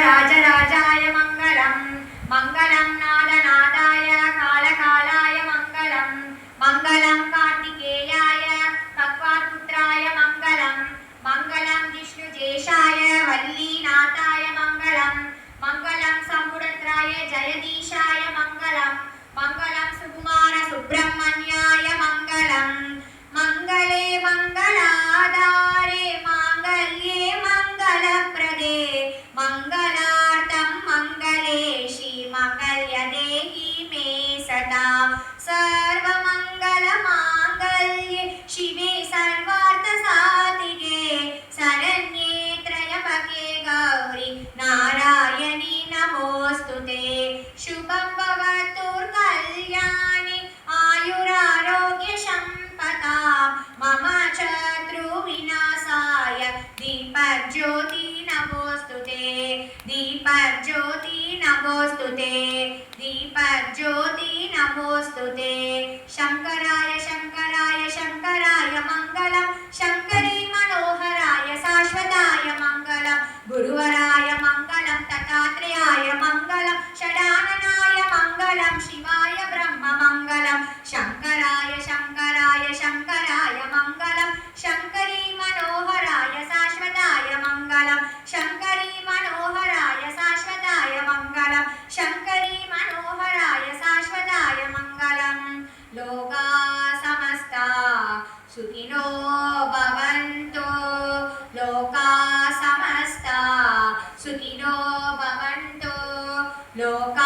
राजराजाय मङ्गलम् मङ्गलं नादनादाय कालकालाय मङ्गलम् मङ्गलं कार्तिकेयाय भगवत्पुत्राय मङ्गलम् मङ्गलं विष्णुजेशाय वल्लीनाथाय मङ्गलम् मङ्गलं समुद्राय जयदीशाय मङ्गलम् मङ्गलं सुकुमार सुब्रह्मण्याय मङ्गलम् मङ्गले मङ्गलाधारे माङ्गल्ये मङ्गलप्रदे मङ्गलार्थं मङ्गले श्रीमङ्गल्यदेहि मे सदा सर्वमङ्गलमाङ्गल्ये शिवे सर्वार्थसाधिके शरण्ये त्र्यम्बके गौरि नारायणी नमोऽस्तुते शुभं भवतु कल्याणि आयुरारोग्य सम्पदा मम शत्रुविनाशाय दीपज्योति नमोऽस्तुते दीपज्योति नमोऽस्तुते दीपज्योति नमोऽस्तुते शङ्कराय शङ्कराय शङ्कराय मङ्गलं शङ्करी मनोहराय शाश्वताय मङ्गलं गुरुवराय मङ्गलं दत्तात्रेयाय मङ्गलं षडाननाय मङ्गलं शिवाय ब्रह्ममङ्गलं शङ्कराय शङ्कराय शङ्कराय मङ्गलं शङ्करी मनोहराय शाश्वताय मङ्गलं शङ्करी मनोहराय शाश्वताय मङ्गलं शङ्करी मनोहराय शाश्वताय मङ्गलं लोका समस्ता सुखिनो भवन्तु लोका समस्ता सुखिनो भवन्तु लोका